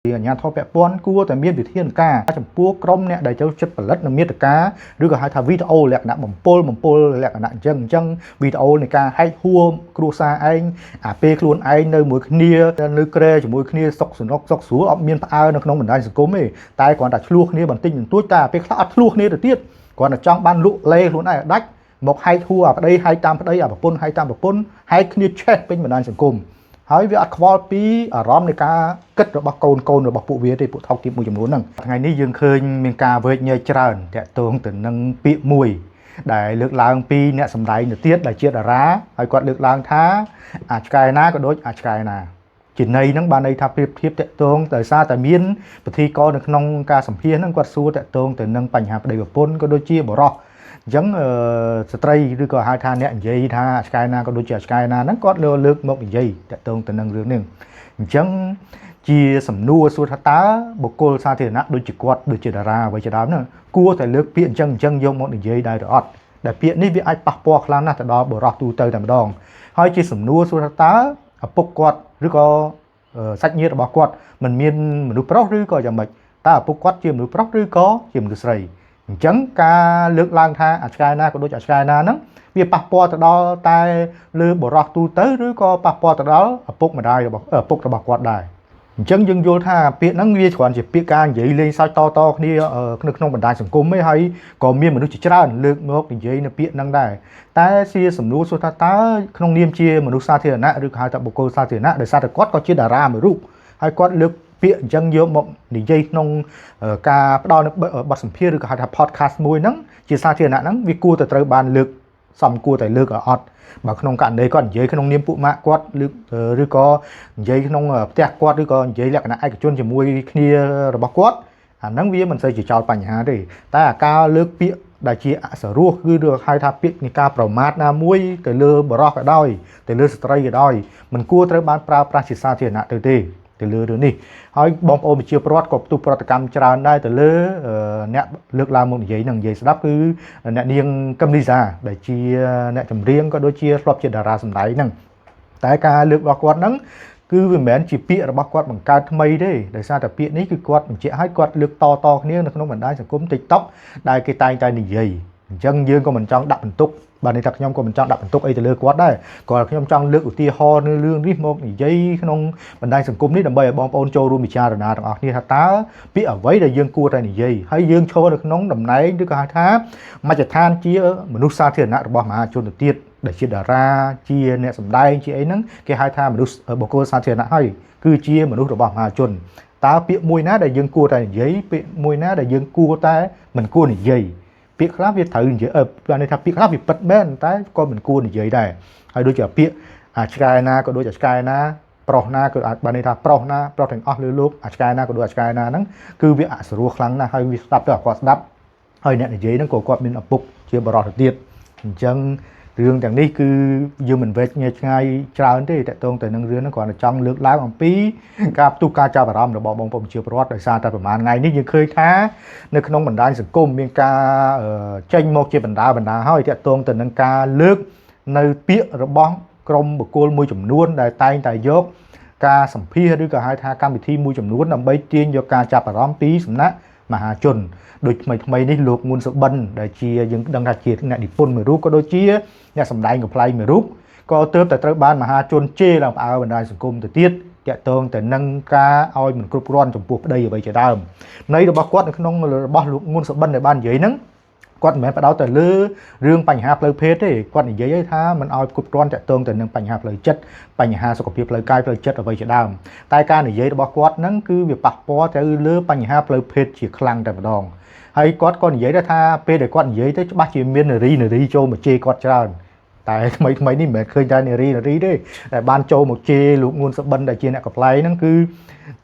nhà thọ bẹ pon cua tại miền Việt Thiên ca chấm pua crom nè đại châu chất bẩn lất là miền cá rồi có hai thà video lẹt nặng bầm pol lẹt nặng chân video này ca hay hua cua sa anh pe luôn anh nơi mũi kia nơi kre chỉ mũi kia sọc xuống ở miền Tây nó không mình đang cố mày tai còn đặt luộc này bản tin túi ta pe khát luộc này được tiết còn ở trong ban lụ lê luôn này đách một hai thua ở đây hai tam ở đây ở pôn hai tam ở pôn hai kia chết bên mình đang cùng hỏi việc qual pi ở rom này ca cất rồi bọc côn rồi bọc phụ vía thì phụ thọc tiếp mùi chấm nón nằng ngày ní dương khơi miền ca với nhây tràn để tuồng từ nâng bị mùi để lực lang pi nè sầm đáy nửa tiết để chia đà rá hỏi quạt lực lang thá cài ná có đối cài nà chỉ này nâng ban này tháp tiếp để tuồng từ xa từ miền thì có được nông ca sầm phiên nâng quạt xua để tuồng từ nâng bành hạp đầy pôn có đôi chia bỏ rọ giống strayឬក៏ហៅថាអ្នកនិយាយថា Skyna ក៏ដូចជា Skyna ហ្នឹងគាត់លើកមកនិយាយតើតងទៅនឹងរឿងនេះអញ្ចឹងជាសំណួរសួរថាតើបុគ្គលសាធារណៈដូចជាគាត់ដូចជាតារាអ្វីជាដើមហ្នឹងគួរតែលើកពាក្យអញ្ចឹងយកមកនិយាយដែរឬអត់ដែលពាក្យនេះវាអាចប៉ះពាល់ខ្លាំងណាស់ទៅដល់បរិសុទ្ធទូទៅតែម្ដងហើយជាសំណួរសួរថាតើឪពុកគាត់ឬក៏សាច់ញាតិរបស់គាត់មិនមានមនុស្សប្រុសឬក៏យ៉ាងម៉េចតើឪពុកគាត់ជាមនុស្សប្រុសឬក៏ជាមនុស្សស្រីអញ្ចឹងការលើកឡើងថាអាឆ្កែណាក៏ដូចអាឆ្កែណាហ្នឹងវាប៉ះពាល់ទៅដល់តែលើបរិសុទ្ធទូទៅឬក៏ប៉ះពាល់ទៅដល់ឪពុកម្ដាយរបស់ឪពុករបស់គាត់ដែរអញ្ចឹងយើងយល់ថាពាក្យហ្នឹងវាគ្រាន់ជាពាក្យការនិយាយលេងសើចតគ្នានៅក្នុងបណ្ដាញសង្គមឯងហើយក៏មានមនុស្សជាច្រើនលើកមកនិយាយនៅពាក្យហ្នឹងដែរតែជាសំណួរសួរថាតើក្នុងនាមជាមនុស្សសាធារណៈឬក៏ហៅថាបុគ្គលសាធារណៈដោយសារតែគាត់ក៏ជាតារាមួយរូបហើយគាត់លើកពាក្យអញ្ចឹងយកមកនិយាយក្នុងការផ្ដល់បទសម្ភាសន៍ឬក៏ហៅថា podcast មួយហ្នឹងជាសាធារណៈហ្នឹងវាគួរតែត្រូវបានលើកសំគួរតែលើកឲ្យអត់បើក្នុងករណីគាត់និយាយក្នុងនាមពួកម៉ាក់គាត់ឬក៏និយាយក្នុងផ្ទះគាត់ឬក៏និយាយលក្ខណៈឯកជនជាមួយគ្នារបស់គាត់អាហ្នឹងវាមិនសូវជាចោលបញ្ហាទេតែអាការលើកពាក្យដែលជាអសរោះគឺហៅថាពាក្យនៃការប្រមាថណាមួយទៅលើបរិសុទ្ធក៏ដោយទៅលើស្ត្រីក៏ដោយមិនគួរត្រូវបានប្រើប្រាស់ជាសាធារណៈទេទៅលើរឿងនេះហើយបងប្អូនប្រជាពលរដ្ឋក៏ផ្ទុះប្រតិកម្មច្រើនដែរទៅលើអ្នកលើកឡើងមកនិយាយនឹងនិយាយស្ដាប់គឺអ្នកនាងកឹមលីសាដែលជាអ្នកចម្រៀងក៏ដូចជាធ្លាប់ជាតារាសម្ដែងហ្នឹងតែការលើករបស់គាត់ហ្នឹងគឺវាមិនមែនជាពាក្យរបស់គាត់បង្កើតថ្មីទេដោយសារតែពាក្យនេះគឺគាត់បញ្ជាក់ឲ្យគាត់លើកតគ្នានៅក្នុងបណ្ដាញសង្គម TikTok ដែលគេតែងតែនិយាយអញ្ចឹងយើងក៏មិនចង់ដាក់បន្ទុកបាទនេះថាខ្ញុំក៏មិនចង់ដាក់បន្ទុកអីទៅលើគាត់ដែរគាត់ខ្ញុំចង់លើកឧទាហរណ៍នៅរឿងនេះមកនិយាយក្នុងបណ្ដាញសង្គមនេះដើម្បីឲ្យបងប្អូនចូលរួមពិចារណាទាំងអស់គ្នាថាតើពាក្យអ្វីដែលយើងគួរតែនិយាយហើយយើងឈរនៅក្នុងតំណែងឬក៏ហៅថាមជ្ឈដ្ឋានជាមនុស្សសាធារណៈរបស់មហាជនទៅទៀតដែលជាតារាជាអ្នកសម្ដែងជាអីហ្នឹងគេហៅថាមនុស្សបុគ្គលសាធារណៈហើយគឺជាមនុស្សរបស់មហាជនតើពាក្យមួយណាដែលយើងគួរតែនិយាយពាក្យមួយណាដែលយើងគួរតែមិនគួរនិយាយពាក្យខ្លះវាត្រូវនិយាយបានន័យថាពាក្យខ្លះវាពិតមែនតែក៏មិនគួរនិយាយដែរហើយដូចជាពាក្យឆ្កែណាក៏ដូចឆ្កែណាប្រុសណាក៏អាចបានន័យថាប្រុសណាប្រុសទាំងអស់លើលោកឆ្កែណាក៏ដូចឆ្កែណាហ្នឹងគឺវាអសរោះខ្លាំងណាស់ហើយវាស្ដាប់ទៅអាគាត់ស្ដាប់ហើយអ្នកនិយាយហ្នឹងក៏គាត់មានឪពុកជាបរិសុទ្ធទៀតអញ្ចឹងរឿងទាំងនេះគឺយើងមិនវែកញែកឆ្ងាយច្រើនទេតកតងទៅនឹងរឿងហ្នឹងគ្រាន់តែចង់លើកឡើងអំពីការផ្ទុះការចាប់អារម្មណ៍របស់បងប្អូនប្រជាពលរដ្ឋដោយសារតែប្រហែលថ្ងៃនេះយើងឃើញថានៅក្នុងបណ្ដាញសង្គមមានការចេញមកជាបណ្ដាហើយតកតងទៅនឹងការលើកនៅពាក្យរបស់ក្រុមបុគ្គលមួយចំនួនដែលតែងតែយកការសម្ភាសន៍ឬក៏ហៅថាកម្មវិធីមួយចំនួនដើម្បីទាញយកការចាប់អារម្មណ៍ពីសំណាក់មហាជនដូចថ្មីនេះលោកងួនសុបិនដែលជាយើងដឹងថាជាអ្នកនិពន្ធមួយរូបក៏ដូចជាអ្នកសម្ដែងកំ pl មួយរូបក៏ទើបតែត្រូវបានមហាជនជេរឡើងផ្អើលបណ្ដាញសង្គមទៅទៀតតាក់ទងទៅនឹងការឲ្យមិនគ្រប់គ្រាន់ចំពោះប្តីអ្វីជាដើមនៃរបស់គាត់នៅក្នុងរបស់លោកងួនសុបិនដែលបាននិយាយហ្នឹងគាត់មិនមែនបដោតទៅលើរឿងបញ្ហាផ្លូវភេទទេគាត់និយាយថាមិនឲ្យគ្រប់គ្រាន់តាក់ទងទៅនឹងបញ្ហាផ្លូវចិត្តបញ្ហាសុខភាពផ្លូវកាយផ្លូវចិត្តអ្វីជាដើមតែការនិយាយរបស់គាត់ហ្នឹងគឺវាប៉ះពាល់ទៅលើបញ្ហាផ្លូវភេទជាខ្លាំងតែម្ដងហើយគាត់ក៏និយាយថាពេលដែលគាត់និយាយទៅច្បាស់ជាមាននារីចូលមកជេរគាត់ច្រើនតែថ្មីនេះមិនមែនឃើញតែនារីទេតែបានចូលមកជេរលោកងួនសុបិនដែលជាអ្នកកំ pl ហ្នឹងគឺ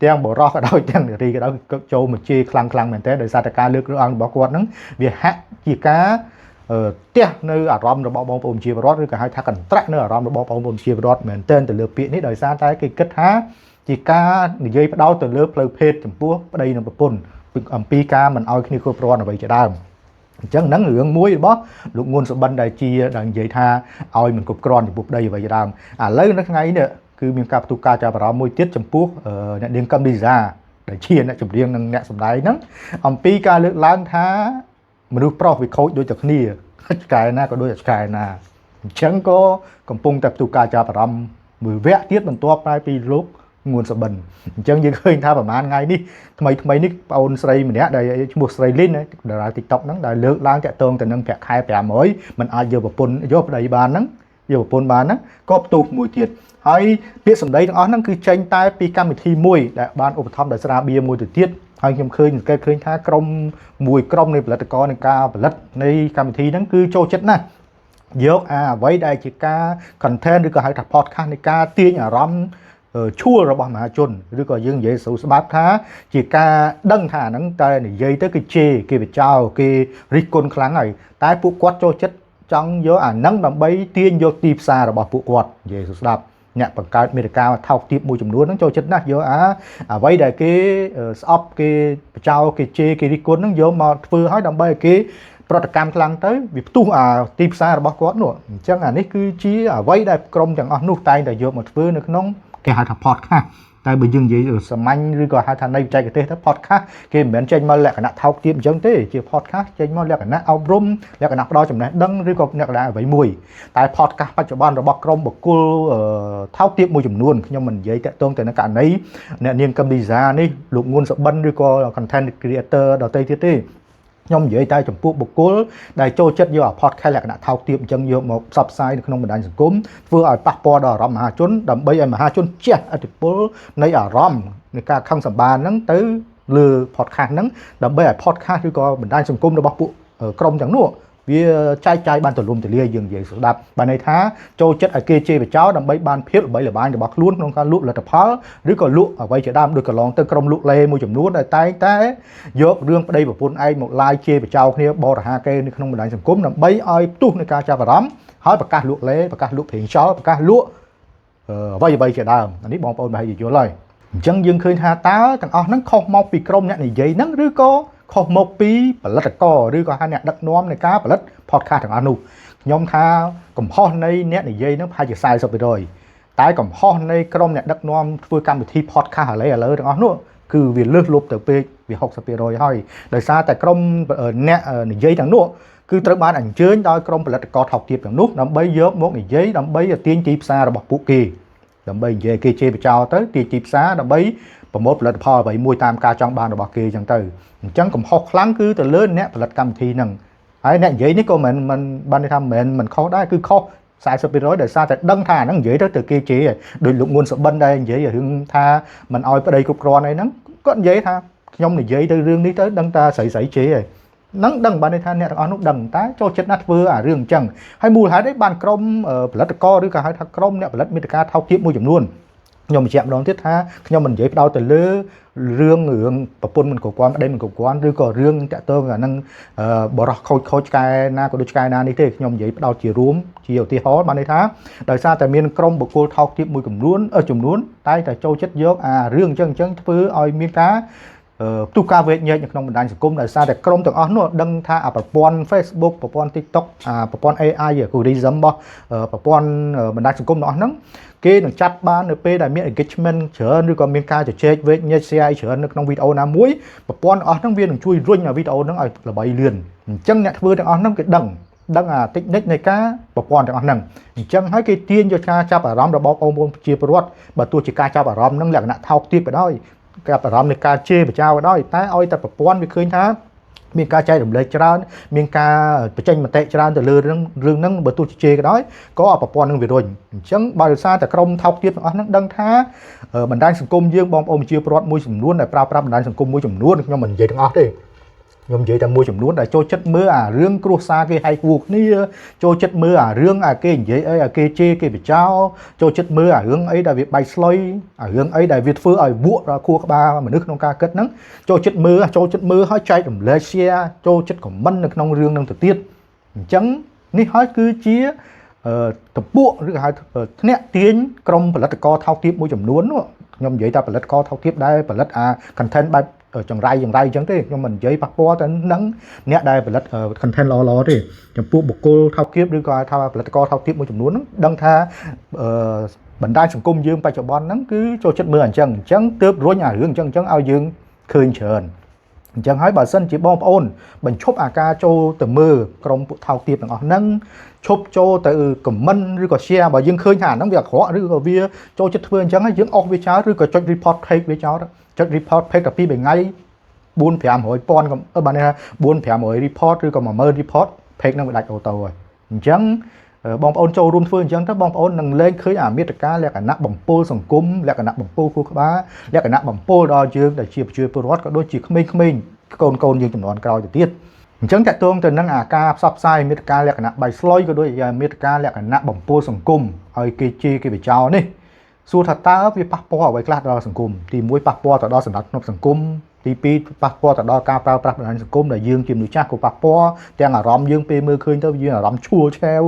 ទាំងបរោះក៏ដោយទាំងនារីក៏ដោយចូលមកជេរខ្លាំងមែនតើដោយសារតែការលើកឡើងរបស់គាត់ហ្នឹងវាហាក់ជាការទះនៅអារម្មណ៍របស់បងប្អូនជាពលរដ្ឋឬក៏ហៅថាកន្ត្រាក់នៅអារម្មណ៍របស់បងប្អូនជាពលរដ្ឋមែនតើទៅលើពាក្យនេះដោយសារតែគេគិតថាជាការនិយាយផ្ដោតទៅលើផ្លូវភេទចំពោះប្តីនិងប្រពន្ធអំពីការមិនឲ្យគ្នាគ្រប់គ្រាន់អ្វីជាដើមអញ្ចឹងហ្នឹងរឿងមួយរបស់លោកងួនសុបិនដែលនិយាយថាឲ្យមិនគ្រប់គ្រាន់ចំពោះប្តីអ្វីជាដើមឥឡូវនៅថ្ងៃនេះគឺមានការផ្ទុះការចាប់អារម្មណ៍មួយទៀតចំពោះអ្នកនាងកឹមលីសា ដែលជាអ្នកចម្រៀងនិងអ្នកសម្ដែងហ្នឹងអំពីការលើកឡើងថាមនុស្សប្រុសវាខូចដូចតែគ្នាឆ្កែណាក៏ដូចតែឆ្កែណាអញ្ចឹងក៏កំពុងតែផ្ទុះការចាប់អារម្មណ៍មួយវគ្គទៀតបន្ទាប់ពីលោកងួនសបិនអញ្ចឹងយើងឃើញថាប្រហែលថ្ងៃនេះថ្មីនេះបងអូនស្រីម្នាក់ដែលឈ្មោះស្រីលីនតារា TikTok ហ្នឹងដែលលើកឡើងតាក់ទងទៅនឹងប្រាក់ខែ500មិនអាចយកប្រពន្ធយកប្តីបានហ្នឹងយកប្រពន្ធបានហ្នឹងក៏ផ្ទុះមួយទៀតហើយពាក្យសម្ដីទាំងអស់ហ្នឹងគឺចេញតែពីកម្មវិធីមួយដែលបានឧបត្ថម្ភដោយស្រាបៀរមួយទៅទៀតហើយខ្ញុំឃើញសង្កេតឃើញថាក្រុមនៃផលិតករនៃការផលិតនៃកម្មវិធីហ្នឹងគឺចូលចិត្តណាស់យកអ្វីដែលជាការ content ឬក៏ហៅថា podcast នៃការទាញអារម្មណ៍ឈួលរបស់មហាជនឬក៏យើងនិយាយស្រួលស្បាប់ថាជាការដឹងថាហ្នឹងតែនិយាយទៅគឺជេរគេបចោលគេរិះគន់ខ្លាំងហើយតែពួកគាត់ចូលចិត្តចង់យកអាហ្នឹងដើម្បីទាញយកទីផ្សាររបស់ពួកគាត់និយាយស្រួលស្ដាប់អ្នកបង្កើតមេតិកាថោកទាបមួយចំនួនហ្នឹងចូលចិត្តណាស់យកអ្វីដែលគេស្អប់គេបចោលគេជេរគេរិះគន់ហ្នឹងយកមកធ្វើឲ្យដើម្បីឲ្យគេប្រតិកម្មខ្លាំងទៅវាផ្ទុះទីផ្សាររបស់គាត់នោះអញ្ចឹងអានេះគឺជាអ្វីដែលក្រុមទាំងអស់នោះតែងតែយកមកធ្វើនៅក្នុងគេហៅថា podcast តែបើយើងនិយាយសាមញ្ញឬក៏ហៅថានៃបច្ចេកទេសទៅ podcast គេមិនមែនចេញមកលក្ខណៈថោកទាបអញ្ចឹងទេជា podcast ចេញមកលក្ខណៈអប់រំលក្ខណៈផ្ដល់ចំណេះដឹងឬក៏លក្ខណៈអ្វីមួយតែ podcast បច្ចុប្បន្នរបស់ក្រុមបុគ្គលថោកទាបមួយចំនួនខ្ញុំមិននិយាយតាក់ទងទៅនឹងករណីអ្នកនាងកឹមលីសានេះលោកងួនសបិនឬក៏ content creator ដទៃទៀតទេខ្ញុំនិយាយតែចំពោះបុគ្គលដែលចូលចិត្តយក podcast លក្ខណៈថោកទាបអញ្ចឹងយកមកផ្សព្វផ្សាយនៅក្នុងបណ្ដាញសង្គមធ្វើឲ្យប៉ះពាល់ដល់អារម្មណ៍មហាជនដើម្បីឲ្យមហាជនជះឥទ្ធិពលនៃអារម្មណ៍នៃការខឹងសម្បារហ្នឹងទៅលើ podcast ហ្នឹងដើម្បីឲ្យ podcast ឬក៏បណ្ដាញសង្គមរបស់ពួកក្រុមទាំងនោះវាចែកចាយបានទូលំទូលាយយើងនិយាយស្ដាប់បានន័យថាចូលចិត្តឲ្យគេជេរបចោដើម្បីបានភាពល្បីល្បាញរបស់ខ្លួនក្នុងការលក់ផលិតផលឬក៏លក់អ្វីជាដើមដូចកន្លងទៅក្រុមលក់លេមួយចំនួនដែលតែងតែយករឿងប្តីប្រពន្ធឯងមកឡាយជេរបចោគ្នាបរិហាគេនៅក្នុងបណ្ដាញសង្គមដើម្បីឲ្យផ្ទុះនៃការចាប់អារម្មណ៍ហើយប្រកាសលក់លេប្រកាសលក់ប្រេងខ្យល់ប្រកាសលក់អ្វីជាដើមអានេះបងប្អូនប្រហែលជាយល់ហើយអញ្ចឹងយើងឃើញថាតើទាំងអស់ហ្នឹងខុសមកពីក្រុមអ្នកនិយាយហ្នឹងឬក៏ខុសមកពីផលិតករឬក៏ហៅអ្នកដឹកនាំនៃការផលិត podcast ទាំងអស់នោះខ្ញុំថាកំហុសនៃអ្នកនិយាយហ្នឹងប្រហែលជា 40% តែកំហុសនៃក្រុមអ្នកដឹកនាំធ្វើកម្មវិធី podcast ឥឡូវទាំងអស់នោះគឺវាលើសលប់ទៅពេកវា 60% ហើយដោយសារតែក្រុមអ្នកនិយាយទាំងនោះគឺត្រូវបានអញ្ជើញដោយក្រុមផលិតករថោកទាបទាំងនោះដើម្បីយកមកនិយាយដើម្បីទាញទីផ្សាររបស់ពួកគេដើម្បីនិយាយគេជេរបចោលទៅទាញទីផ្សារដើម្បីប្រមូលផលិតផលអ្វីមួយតាមការចង់បានរបស់គេអញ្ចឹងទៅអញ្ចឹងកំហុសខ្លាំងគឺទៅលើអ្នកផលិតកម្មវិធីហ្នឹងហើយអ្នកនិយាយនេះក៏មិនបានន័យថាមិនខុសដែរគឺខុស 40% ដោយសារតែដឹងថាហ្នឹងនិយាយទៅគេជេរដោយលោកងួនសបិនដែរនិយាយរឿងថាមិនអោយប្តីគ្រប់គ្រាន់អីហ្នឹងគាត់និយាយថាខ្ញុំនិយាយទៅរឿងនេះទៅដឹងថាស្រីជេរហើយហ្នឹងដឹងបានន័យថាអ្នកទាំងអស់នោះដឹងតែចូលចិត្តណាស់ធ្វើអារឿងអញ្ចឹងហើយមូលហេតុអីបានក្រុមផលិតករឬក៏ហៅថាក្រុមអ្នកផលិតមាតិកាថោកទាបមួយចំនួនខ្ញុំបញ្ជាក់ម្ដងទៀតថាខ្ញុំមិននិយាយផ្ដោតទៅលើរឿងប្រពន្ធមិនគ្រប់គ្រាន់ប្តីមិនគ្រប់គ្រាន់ឬក៏រឿងតាក់ទងអានឹងបរោះខូចឆ្កែណាក៏ដូចឆ្កែណានេះទេខ្ញុំនិយាយផ្ដោតជារួមជាឧទាហរណ៍បានន័យថាដោយសារតែមានក្រុមបុគ្គលថោកទាបមួយចំនួនតែចូលចិត្តយកអារឿងអញ្ចឹងធ្វើឲ្យមានការផ្ទុះការវេកញែកនៅក្នុងបណ្ដាញសង្គមដោយសារតែក្រុមទាំងអស់នោះដឹងថាប្រព័ន្ធ Facebook ប្រព័ន្ធ TikTok ប្រព័ន្ធ AI algorithm របស់ប្រព័ន្ធបណ្ដាញសង្គមទាំងអស់ហ្នឹងគេនឹងចាត់បាននៅពេលដែលមាន engagement ច្រើនឬក៏មានការជជែកវេកញែក share ច្រើននៅក្នុងវីដេអូណាមួយប្រព័ន្ធអស់ហ្នឹងវានឹងជួយរុញឲ្យវីដេអូហ្នឹងឲ្យល្បីលឿនអញ្ចឹងអ្នកធ្វើទាំងអស់ហ្នឹងគេដឹងអា technique នៃការប្រព័ន្ធទាំងអស់ហ្នឹងអញ្ចឹងហើយគេទាញយកការចាប់អារម្មណ៍របស់បងប្អូនប្រជាពលរដ្ឋបើទោះជាការចាប់អារម្មណ៍ហ្នឹងលក្ខណៈថោកទាបក៏ដោយការអារម្មណ៍នៃការជេរបចោលក៏ដោយតែឲ្យតែប្រព័ន្ធវាឃើញថាមានការចែករំលែកច្រើនមានការបញ្ចេញមតិច្រើនទៅលើរឿងហ្នឹងបើទោះជាជេរក៏ដោយក៏ប្រព័ន្ធនឹងវារុញអញ្ចឹងបើដោយសារតែក្រុមថោកទាបទាំងអស់ហ្នឹងដឹងថាបណ្ដាញសង្គមយើងបងប្អូនប្រជាពលរដ្ឋមួយចំនួនដែលប្រើប្រាស់បណ្ដាញសង្គមមួយចំនួនខ្ញុំមិននិយាយទាំងអស់ទេខ្ញុំនិយាយតែមួយចំនួនដែលចូលចិត្តមើលអារឿងគ្រួសារគេហែកគួរគ្នាចូលចិត្តមើលអារឿងគេនិយាយអីគេជេរគេបចោលចូលចិត្តមើលអារឿងអីដែលវាបែកស្លុយអារឿងអីដែលវាធ្វើឲ្យវក់ដល់ខួរក្បាលមនុស្សក្នុងការគិតហ្នឹងចូលចិត្តមើលឲ្យចែករំលែក share ចូលចិត្ត comment នៅក្នុងរឿងហ្នឹងទៅទៀតអញ្ចឹងនេះហើយគឺជាតពុកឬក៏ហៅធ្នាក់ទាញក្រុមផលិតករថោកទាបមួយចំនួនខ្ញុំនិយាយតែផលិតករថោកទាបដែលផលិតcontent បែបចង្រៃអញ្ចឹងទេខ្ញុំមិននិយាយប៉ះពាល់ទៅនឹងអ្នកដែលផលិត content ល្អទេចំពោះបុគ្គលថោកទាបឬក៏ថាផលិតករថោកទាបមួយចំនួនហ្នឹងដឹងថា បណ្ដាញសង្គមយើងបច្ចុប្បន្នហ្នឹងគឺចូលចិត្តមើលអញ្ចឹងទើបរុញអារឿងអញ្ចឹងឲ្យយើងឃើញច្រើនអញ្ចឹងហើយបើសិនជាបងប្អូនបញ្ឈប់អាការចូលទៅមើលក្រុមពួកថោកទាបទាំងអស់ហ្នឹងឈប់ចូលទៅខមមិនឬក៏ share បើយើងឃើញថាហ្នឹងវាអាក្រក់ឬក៏វាចូលចិត្តធ្វើអញ្ចឹងហើយយើងអស់វាចោលឬក៏ចុច report page វាចោលចុច report page តែ2 3ថ្ងៃ4-500ពាន់បានថា4-500 report ឬក៏10000 report page ហ្នឹងវាដាច់អូតូហើយអញ្ចឹងបងប្អូនចូលរួមធ្វើអញ្ចឹងទៅបងប្អូននឹងលែងឃើញអាមាតិកាលក្ខណៈបំពុលសង្គមលក្ខណៈបំពុលខួរក្បាលលក្ខណៈបំពុលដល់យើងដែលជាប្រជាពលរដ្ឋក៏ដូចជាក្មេងៗកូនយើងចំនួនក្រោយទៅទៀតអញ្ចឹងតកតងទៅនឹងអាការផ្សព្វផ្សាយមាតិកាលក្ខណៈបៃស្លុយក៏ដូចជាមាតិកាលក្ខណៈបំពុលសង្គមឲ្យគេជេរគេបិចោលនេះសួរថាតើវាប៉ះពាល់អ្វីខ្លះដល់សង្គមទី1ប៉ះពាល់ទៅដល់សណ្ដាប់ធ្នាប់សង្គមទី2ប៉ះពាល់ទៅដល់ការប្រើប្រាស់បណ្ដាញសង្គមដែលយើងជាមនុស្សចាស់ក៏ប៉ះពាល់ទាំងអារម្មណ៍យើងពេលមើលឃើញទៅយើងអារម្មណ៍ឈួលឆាវ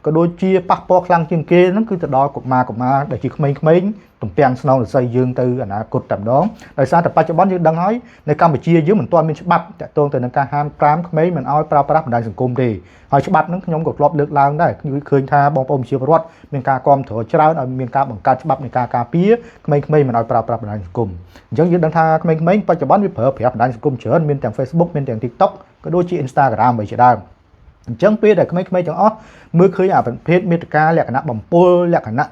ក៏ដូចជាប៉ះពាល់ខ្លាំងជាងគេហ្នឹងគឺទៅដល់កុមារដែលជាក្មេងៗទំពាំងស្នងរស័យយើងទៅអនាគតតែម្ដងដោយសារតែបច្ចុប្បន្នយើងដឹងហើយនៅកម្ពុជាយើងមិនទាន់មានច្បាប់តាក់ទងទៅនឹងការហាម5ក្មេងមិនឲ្យប្រើប្រាស់បណ្ដាញសង្គមទេហើយច្បាប់ហ្នឹងខ្ញុំក៏ធ្លាប់លើកឡើងដែរគឺឃើញថាបងប្អូនប្រជាពលរដ្ឋមានការគាំទ្រច្រើនឲ្យមានការបង្កើតច្បាប់នៃការការពារក្មេងៗមិនឲ្យប្រើប្រាស់បណ្ដាញសង្គមអញ្ចឹងយើងដឹងថាក្មេងៗបច្ចុប្បន្នវាប្រើប្រាស់បណ្ដាញសង្គមច្រើនមានទាំង Facebook មានទាំង TikTok ក៏ដូចជា Instagram ឯជាដើមអញ្ចឹងពេលដែលក្មេងៗទាំងអស់មើលឃើញអាប្រភេទមាតិកាលក្ខណៈបំពុលលក្ខណៈ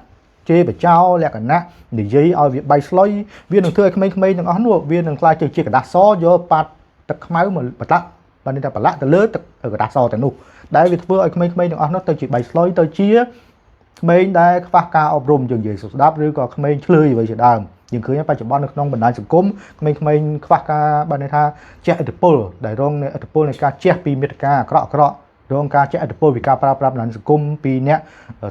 ជេរបចោលក្ខណៈនិយាយឲ្យវាបៃស្លុយវានឹងធ្វើឲ្យក្មេងៗទាំងអស់នោះវានឹងខ្លាចទៅជាกระดาษសយកប៉ាត់ទឹកខ្មៅមកប្រឡាក់បានតែប្រឡាក់ទៅលើទឹកกระดาษសទាំងនោះដែលវាធ្វើឲ្យក្មេងៗទាំងអស់នោះទៅជាបៃស្លុយទៅជាក្មេងដែលខ្វះការអប់រំយើងនិយាយស្ដាប់ឬក៏ក្មេងឆ្លើយអ្វីជាដើមយើងឃើញបច្ចុប្បន្ននៅក្នុងបណ្ដាញសង្គមក្មេងៗខ្វះការបានន័យថាជះឥទ្ធិពលដែលរងឥទ្ធិពលនៃការជះពីមាតិកាអាក្រក់រងការជះឥទ្ធិពលពីការប្រើប្រាស់បណ្ដាញសង្គមពីអ្នក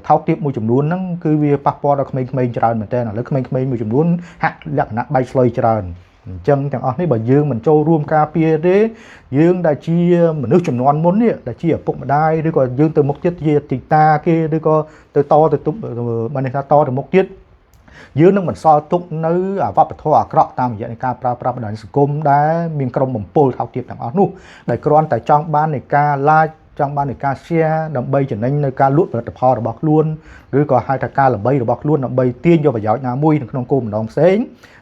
ថោកទាបមួយចំនួនហ្នឹងគឺវាប៉ះពាល់ដល់ក្មេងៗច្រើនមែនទែនឥឡូវក្មេងៗមួយចំនួនហាក់លក្ខណៈបៃស្លុយច្រើនអញ្ចឹងទាំងអស់នេះបើយើងមិនចូលរួមការពារទេយើងដែលជាមនុស្សចំនួនមុននេះដែលជាឪពុកម្ដាយឬក៏យើងទៅមុខទៀតជាទីតាគេឬក៏ទៅទុបបានន័យថាតទៅមុខទៀតយើងនឹងបន្សល់ទុកនៅវប្បធម៌អាក្រក់តាមរយៈនៃការប្រើប្រាស់បណ្ដាញសង្គមដែលមានក្រុមបំពុលថោកទាបទាំងអស់នោះដែលគ្រាន់តែចង់បាននៃការ like ចង់បាននៃការ share ដើម្បីចំណេញនៅការលក់ផលិតផលរបស់ខ្លួនឬក៏ហៅថាការល្បីរបស់ខ្លួនដើម្បីទាញយកប្រយោជន៍ណាមួយនៅក្នុងគោលបំណងផ្សេង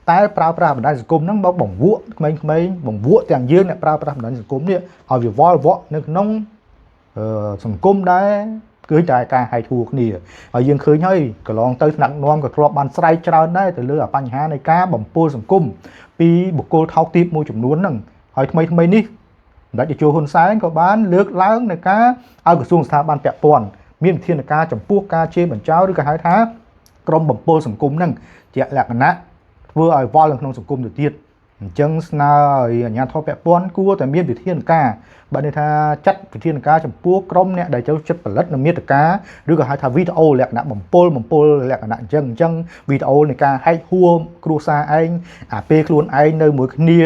តែប្រើប្រាស់បណ្ដាញសង្គមហ្នឹងមកបង្វក់ក្មេងៗបង្វក់ទាំងយើងអ្នកប្រើប្រាស់បណ្ដាញសង្គមនេះឲ្យវាវល់វក់នៅក្នុងសង្គមដែរគឺតែការហែកហួរគ្នាហើយយើងឃើញហើយកន្លងទៅថ្នាក់នាំក៏ធ្លាប់បានស្រែកច្រើនដែរទៅលើបញ្ហានៃការបំពុលសង្គមពីបុគ្គលថោកទាបមួយចំនួនហ្នឹងហើយថ្មីនេះសម្ដេចតេជោហ៊ុនសែនក៏បានលើកឡើងในការឲ្យក្រសួងស្ថាប័នពាក់ព័ន្ធមានវិធានការចំពោះការជេរបញ្ចោលឬក៏ហៅថាក្រុមបំពុលសង្គមហ្នឹងជាលក្ខណៈធ្វើឲ្យវល់នៅក្នុងសង្គមទៅទៀតអញ្ចឹងស្នើឲ្យអាជ្ញាធរពាក់ព័ន្ធគួរតែមានវិធានការបើន័យថាចាត់វិធានការចំពោះក្រុមអ្នកដែលចូលចិត្តផលិតនៅមាតិកាឬក៏ហៅថាវីដេអូលក្ខណៈបំពុលលក្ខណៈអញ្ចឹងវីដេអូនៃការហែកហួរគ្រួសារឯងអាពេលខ្លួនឯងនៅមួយគ្នា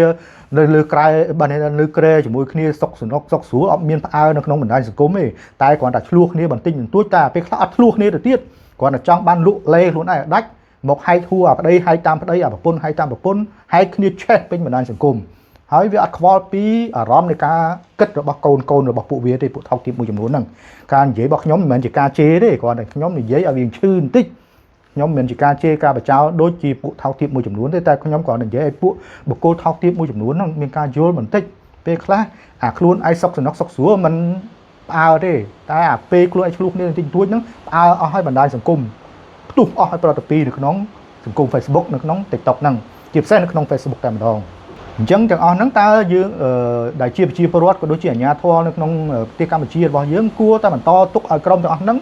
នៅលើក្រែបានលើក្រែជាមួយគ្នាសុកស្រួលអត់មានផ្អើលនៅក្នុងបណ្ដាញសង្គមទេតែគ្រាន់តែឆ្លោះគ្នាបន្តិចបន្តួចតែពេលខ្លះអត់ឆ្លោះគ្នាទៅទៀតគ្រាន់តែចង់បានលក់លេខ្លួនឯងឲ្យដាច់មកហែកហួរអាប្តីហែកតាមប្តីអាប្រពន្ធហែកតាមប្រពន្ធហែកគ្នាឆេះពេញបណ្ដាញសង្គមហើយវាអត់ខ្វល់ពីអារម្មណ៍នៃការគិតរបស់កូនរបស់ពួកវាទេពួកថោកទាបមួយចំនួនហ្នឹងការនិយាយរបស់ខ្ញុំមិនមែនជាការជេរទេគ្រាន់តែខ្ញុំនិយាយឲ្យវាឈឺបន្តិចខ្ញុំមិនមែនជាការជេរការបចោលដូចជាពួកថោកទាបមួយចំនួនទេតែខ្ញុំគ្រាន់តែនិយាយឲ្យពួកបុគ្គលថោកទាបមួយចំនួនហ្នឹងមានការយល់បន្តិចពេលខ្លះអាខ្លួនឯងសុកស្រួលមិនផ្អើលទេតែអាពេលខ្លួនឯងឆ្លោះគ្នាបន្តិចបន្តួចហ្នឹងផ្អើលអស់ឲ្យបណ្ដាញសង្គមផ្ទុះអស់ឲ្យប្រតិពីនៅក្នុងសង្គម Facebook នៅក្នុង TikTok ហ្នឹងជាពិសេសនៅក្នុង Facebook តែម្ដងអញ្ចឹងទាំងអស់ហ្នឹងតើយើងដែលជាប្រជាពលរដ្ឋក៏ដូចជាអាជ្ញាធរនៅក្នុងប្រទេសកម្ពុជារបស់យើងគួរតែបន្តទុកឲ្យក្រុមទាំងអស់ហ្នឹង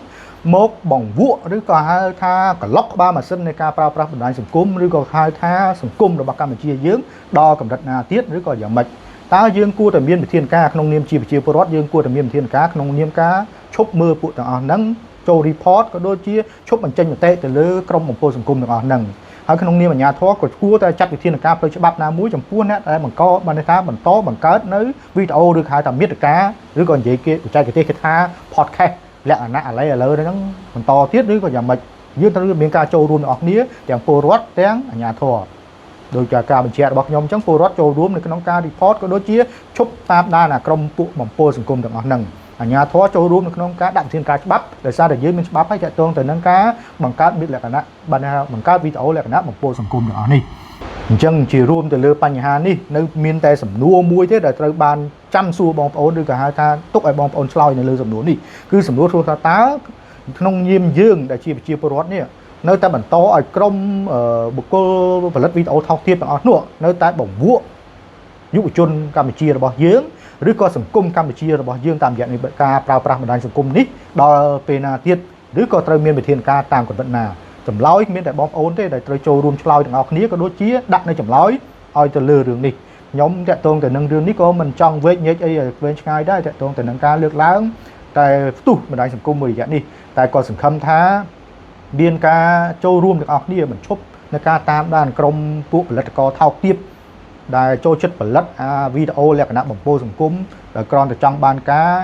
មកបង្វក់ឬក៏ហៅថាក្លុកក្បាលម៉ាស៊ីននៃការប្រើប្រាស់បណ្ដាញសង្គមឬក៏ហៅថាសង្គមរបស់កម្ពុជាយើងដល់កម្រិតណាទៀតឬក៏យ៉ាងម៉េចតើយើងគួរតែមានវិធានការក្នុងនាមជាប្រជាពលរដ្ឋយើងគួរតែមានវិធានការក្នុងនាមការឈប់មើលពួកទាំងអស់ហ្នឹងចូល report ក៏ដូចជាឈប់បញ្ចេញមតិទៅលើក្រុមបំពុលសង្គមទាំងអស់ហ្នឹងហើយក្នុងនាមអាជ្ញាធរក៏គួរតែចាត់វិធានការផ្លូវច្បាប់ណាមួយចំពោះអ្នកដែលបន្តបង្កើតនៅវីដេអូឬហៅថាមាតិកាឬក៏និយាយគេបច្ចេកទេសគេថា podcast លក្ខណៈឥឡូវហ្នឹងបន្តទៀតឬក៏យ៉ាងម៉េចយើងត្រូវមានការចូលរួមទាំងអស់គ្នាទាំងពលរដ្ឋទាំងអាជ្ញាធរដោយការបញ្ជាក់របស់ខ្ញុំអញ្ចឹងពលរដ្ឋចូលរួមនៅក្នុងការ report ក៏ដូចជាឈប់តាមដានអាក្រុមពួកបំពុលសង្គមទាំងអស់ហ្នឹង អាជ្ញាធរចូលរួមនៅក្នុងការដាក់វិធានការច្បាប់ដោយសារតែយើងមានច្បាប់ហើយតាក់ទងទៅនឹងការបង្កើតលក្ខណៈបង្កើតវីដេអូលក្ខណៈបំពុលសង្គមទាំងអស់នេះអញ្ចឹងជារួមទៅលើបញ្ហានេះនៅមានតែសំណួរមួយទេដែលត្រូវបានចាំសួរបងប្អូនឬក៏ហៅថាទុកឲ្យបងប្អូនឆ្លើយនៅលើសំណួរនេះគឺសំណួរថាតើក្នុងនាមយើងដែលជាប្រជាពលរដ្ឋនេះនៅតែបន្តឲ្យក្រុមបុគ្គលផលិតវីដេអូថោកទាបទាំងអស់នោះនៅតែបង្វក់យុវជនកម្ពុជារបស់យើងឬក៏សង្គមកម្ពុជារបស់យើងតាមរយៈនៃការប្រើប្រាស់បណ្ដាញសង្គមនេះដល់ពេលណាទៀតឬក៏ត្រូវមានវិធានការតាមកម្រិតណាចម្លើយមានតែបងប្អូនទេដែលត្រូវចូលរួមឆ្លើយទាំងអស់គ្នាក៏ដូចជាដាក់នៅចម្លើយឲ្យទៅលើរឿងនេះខ្ញុំតាក់ទងទៅនឹងរឿងនេះក៏មិនចង់វែកញែកអីឲ្យវែងឆ្ងាយដែរតាក់ទងទៅនឹងការលើកឡើងតែផ្ទុះបណ្ដាញសង្គមមួយរយៈនេះតែក៏សង្ឃឹមថាមានការចូលរួមទាំងអស់គ្នាបញ្ឈប់នៅការតាមដានក្រុមពួកផលិតករថោកទាបដែលចូលចិត្តផលិតវីដេអូលក្ខណៈបំពុលសង្គមដែលគ្រាន់តែចង់បានការ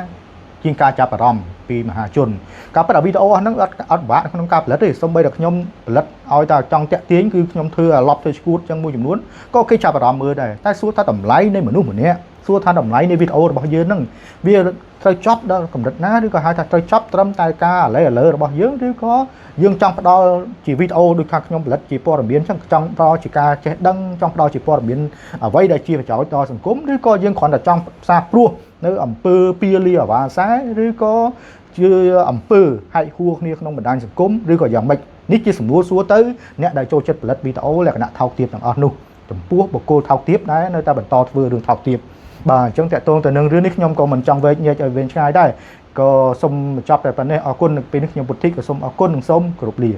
ជាងការចាប់អារម្មណ៍ពីមហាជនការផលិតវីដេអូហ្នឹងអត់ពិបាកក្នុងការផលិតទេសូម្បីតែខ្ញុំផលិតឲ្យតែចង់តាក់ទាញគឺខ្ញុំធ្វើអាឡប់ធ្វើឈួតចឹងមួយចំនួនក៏គេចាប់អារម្មណ៍មើលដែរតែសួរថាតម្លៃនៃមនុស្សម្នាក់សួរថាតម្លៃនៃវីដេអូរបស់យើងហ្នឹងវាត្រូវចប់ដល់កម្រិតណាឬក៏ហៅថាត្រូវចប់ត្រឹមតែការអាឡេអាលើរបស់យើងឬក៏យើងចង់ផ្ដល់ជាវីដេអូដូចខាងខ្ញុំផលិតជាព័ត៌មានអញ្ចឹងចង់ផ្ដល់ជាការចេះដឹងចង់ផ្ដល់ជាព័ត៌មានអ្វីដែលជាប្រយោជន៍ដល់សង្គមឬក៏យើងគ្រាន់តែចង់ផ្សារព្រោះនៅអំពើពាលាអាវ៉ាសែឬក៏ជាអំពើហាច់ហួរគ្នាក្នុងបណ្ដាញសង្គមឬក៏យ៉ាងម៉េចនេះជាសំណួរសួរទៅអ្នកដែលចូលចិត្តផលិតវីដេអូលក្ខណៈថោកទាបទាំងអស់នោះចំពោះបុគ្គលថោកទាបដែរនៅតែបន្តធ្វើរឿងថោកទាបបាទអញ្ចឹងតាក់ទងទៅនឹងរឿងនេះខ្ញុំក៏មិនចង់វែកញែកឲ្យវែងឆ្ងាយដែរក៏សូមបញ្ចប់តែប៉ុណ្ណេះអរគុណនៅពេលនេះខ្ញុំពុទ្ធិក៏សូមអរគុណនិងសូមគោរពលា